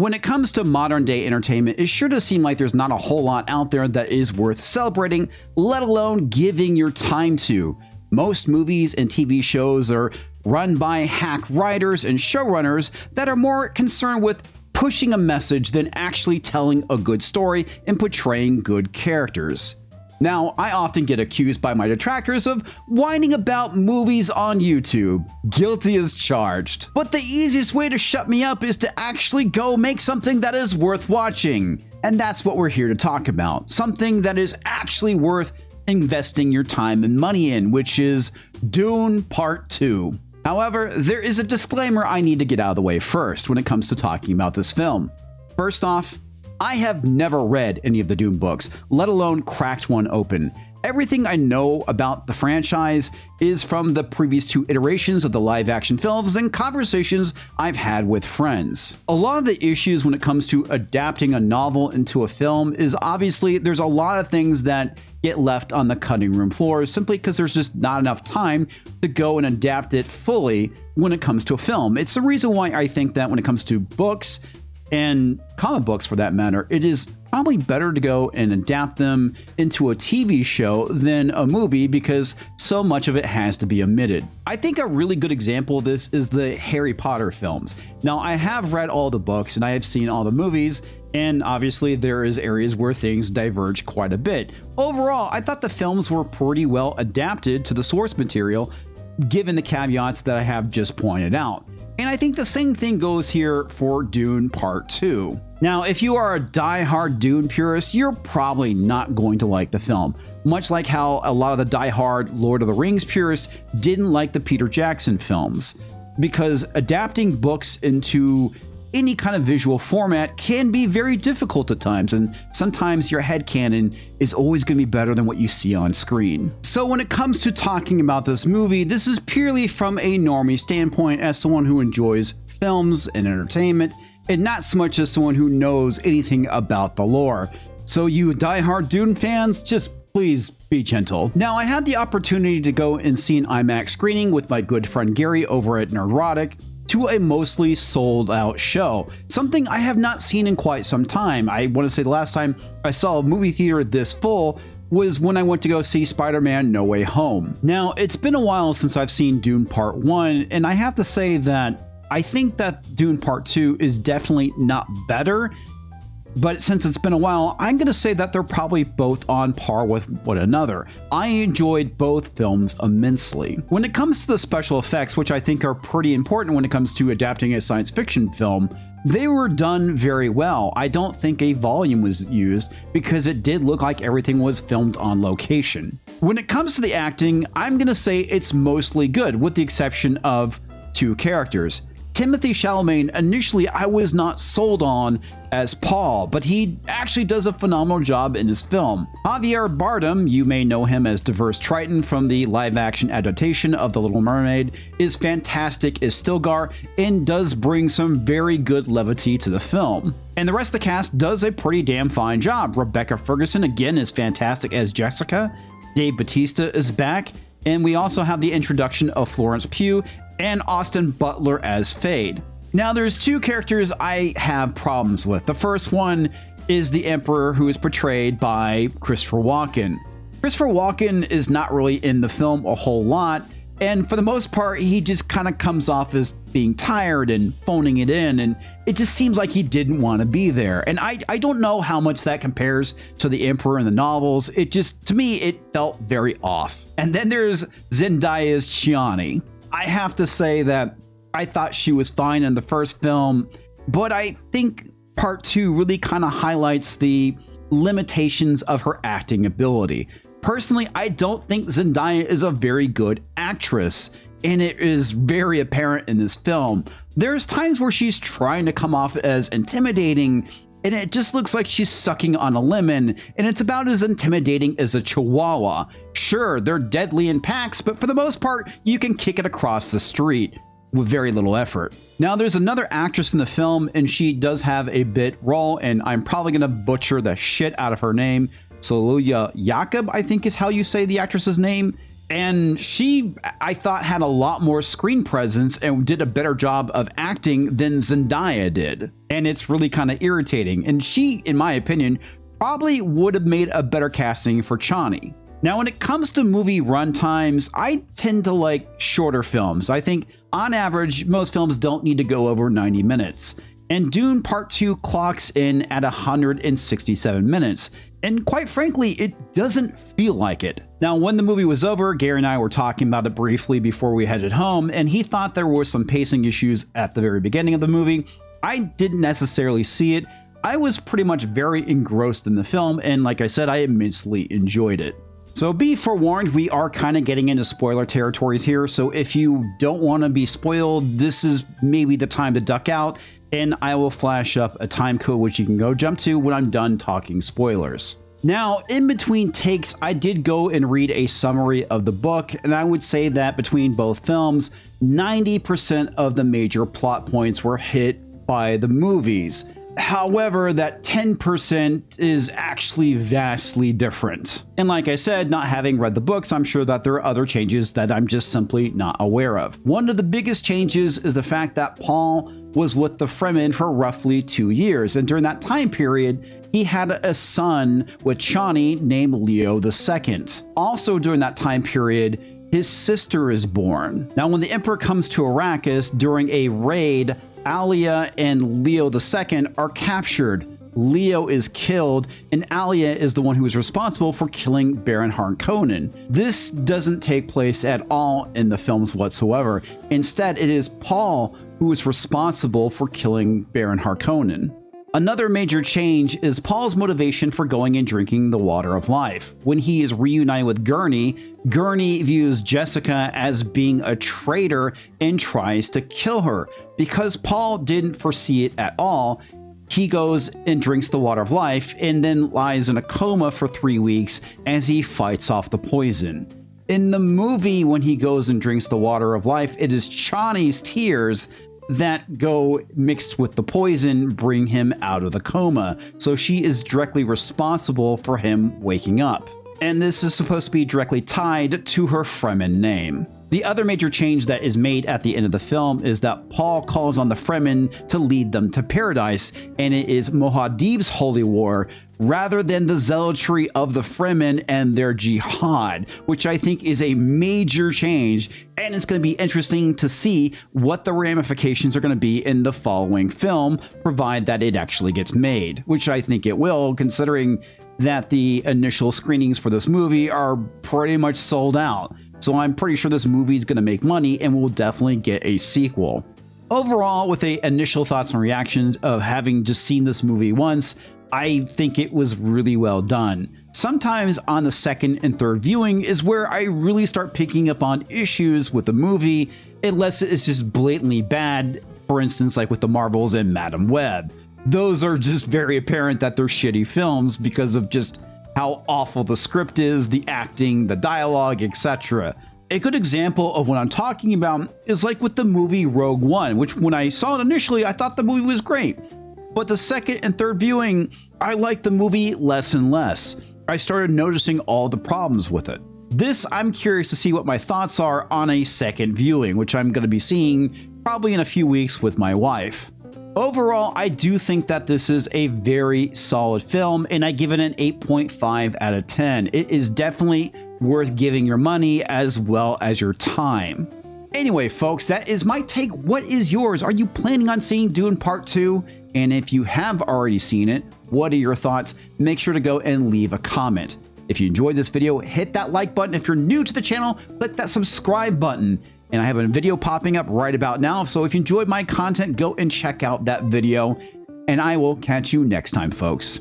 When it comes to modern day entertainment, it sure does seem like there's not a whole lot out there that is worth celebrating, let alone giving your time to. Most movies and TV shows are run by hack writers and showrunners that are more concerned with pushing a message than actually telling a good story and portraying good characters. Now, I often get accused by my detractors of whining about movies on YouTube. Guilty as charged. But the easiest way to shut me up is to actually go make something that is worth watching. And that's what we're here to talk about. Something that is actually worth investing your time and money in, which is Dune Part 2. However, there is a disclaimer I need to get out of the way first when it comes to talking about this film. First off, I have never read any of the Dune books, let alone cracked one open. Everything I know about the franchise is from the previous 2 iterations of the live-action films and conversations I've had with friends. A lot of the issues when it comes to adapting a novel into a film is obviously there's a lot of things that get left on the cutting room floor simply because there's just not enough time to go and adapt it fully when it comes to a film. It's the reason why I think that when it comes to books, and comic books for that matter, it is probably better to go and adapt them into a TV show than a movie because so much of it has to be omitted. I think a really good example of this is the Harry Potter films. Now, I have read all the books and I have seen all the movies, and obviously there is areas where things diverge quite a bit. Overall, I thought the films were pretty well adapted to the source material, given the caveats that I have just pointed out. And I think the same thing goes here for Dune Part 2. Now, if you are a die-hard Dune purist, you're probably not going to like the film, much like how a lot of the die-hard Lord of the Rings purists didn't like the Peter Jackson films, because adapting books into any kind of visual format can be very difficult at times, and sometimes your headcanon is always going to be better than what you see on screen. So when it comes to talking about this movie, this is purely from a normie standpoint as someone who enjoys films and entertainment, and not so much as someone who knows anything about the lore. So you diehard Dune fans, just please be gentle. Now, I had the opportunity to go and see an IMAX screening with my good friend Gary over at Nerdrotic to a mostly sold out show, something I have not seen in quite some time. I want to say the last time I saw a movie theater this full was when I went to go see Spider-Man No Way Home. Now, it's been a while since I've seen Dune Part 1, and I have to say that I think that Dune Part 2 is definitely not better, but since it's been a while, I'm going to say that they're probably both on par with one another. I enjoyed both films immensely. When it comes to the special effects, which I think are pretty important when it comes to adapting a science fiction film, they were done very well. I don't think a volume was used because it did look like everything was filmed on location. When it comes to the acting, I'm going to say it's mostly good, with the exception of 2 characters. Timothée Chalamet, initially I was not sold on as Paul, but he actually does a phenomenal job in his film. Javier Bardem, you may know him as Diverse Triton from the live-action adaptation of The Little Mermaid, is fantastic as Stilgar and does bring some very good levity to the film. And the rest of the cast does a pretty damn fine job. Rebecca Ferguson, again, is fantastic as Jessica. Dave Bautista is back, and we also have the introduction of Florence Pugh and Austin Butler as Fade. Now, there's 2 characters I have problems with. The first one is the Emperor, who is portrayed by Christopher Walken. Christopher Walken is not really in the film a whole lot, and for the most part, he just kind of comes off as being tired and phoning it in, and it just seems like he didn't want to be there. And I don't know how much that compares to the Emperor in the novels. It just, to me, it felt very off. And then there's Zendaya's Chiani. I have to say that I thought she was fine in the first film, but I think Part 2 really kind of highlights the limitations of her acting ability. Personally, I don't think Zendaya is a very good actress, and it is very apparent in this film. There's times where she's trying to come off as intimidating, and it just looks like she's sucking on a lemon, and it's about as intimidating as a chihuahua. Sure, they're deadly in packs, but for the most part, you can kick it across the street with very little effort. Now, there's another actress in the film, and she does have a bit role, and I'm probably going to butcher the shit out of her name. Soluya Jakob, I think is how you say the actress's name. And she, I thought, had a lot more screen presence and did a better job of acting than Zendaya did. And it's really kind of irritating. And she, in my opinion, probably would have made a better casting for Chani. Now, when it comes to movie runtimes, I tend to like shorter films. I think, on average, most films don't need to go over 90 minutes. And Dune Part 2 clocks in at 167 minutes. And quite frankly, it doesn't feel like it. Now, when the movie was over, Gary and I were talking about it briefly before we headed home, and he thought there were some pacing issues at the very beginning of the movie. I didn't necessarily see it. I was pretty much very engrossed in the film, and like I said, I immensely enjoyed it. So be forewarned, we are kind of getting into spoiler territories here, so if you don't want to be spoiled, this is maybe the time to duck out, and I will flash up a time code which you can go jump to when I'm done talking spoilers. Now, in between takes, I did go and read a summary of the book, and I would say that between both films, 90% of the major plot points were hit by the movies. However, that 10% is actually vastly different. And like I said, not having read the books, I'm sure that there are other changes that I'm just simply not aware of. One of the biggest changes is the fact that Paul was with the Fremen for roughly 2 years, and during that time period, he had a son with Chani named Leo II. Also during that time period, his sister is born. Now, when the Emperor comes to Arrakis during a raid, Alia and Leo II are captured. Leo is killed, and Alia is the one who is responsible for killing Baron Harkonnen. This doesn't take place at all in the films whatsoever. Instead, it is Paul who is responsible for killing Baron Harkonnen. Another major change is Paul's motivation for going and drinking the water of life. When he is reunited with Gurney, Gurney views Jessica as being a traitor and tries to kill her. Because Paul didn't foresee it at all, he goes and drinks the water of life and then lies in a coma for 3 weeks as he fights off the poison. In the movie, when he goes and drinks the water of life, it is Chani's tears that go mixed with the poison bring him out of the coma. So she is directly responsible for him waking up. And this is supposed to be directly tied to her Fremen name. The other major change that is made at the end of the film is that Paul calls on the Fremen to lead them to paradise, and it is Muad'Dib's holy war rather than the zealotry of the Fremen and their jihad, which I think is a major change, and it's going to be interesting to see what the ramifications are going to be in the following film, provided that it actually gets made, which I think it will, considering that the initial screenings for this movie are pretty much sold out. So I'm pretty sure this movie is going to make money and will definitely get a sequel. Overall, with the initial thoughts and reactions of having just seen this movie once, I think it was really well done. Sometimes on the second and third viewing is where I really start picking up on issues with the movie, unless it's just blatantly bad, for instance, like with the Marvels and Madam Web. Those are just very apparent that they're shitty films because of just how awful the script is, the acting, the dialogue, etc. A good example of what I'm talking about is like with the movie Rogue One, which when I saw it initially, I thought the movie was great. But the second and third viewing, I liked the movie less and less. I started noticing all the problems with it. This, I'm curious to see what my thoughts are on a second viewing, which I'm going to be seeing probably in a few weeks with my wife. Overall, I do think that this is a very solid film, and I give it an 8.5 out of 10. It is definitely worth giving your money as well as your time. Anyway, folks, that is my take. What is yours? Are you planning on seeing Dune Part 2? And if you have already seen it, what are your thoughts? Make sure to go and leave a comment. If you enjoyed this video, hit that like button. If you're new to the channel, click that subscribe button. And I have a video popping up right about now. So if you enjoyed my content, go and check out that video. And I will catch you next time, folks.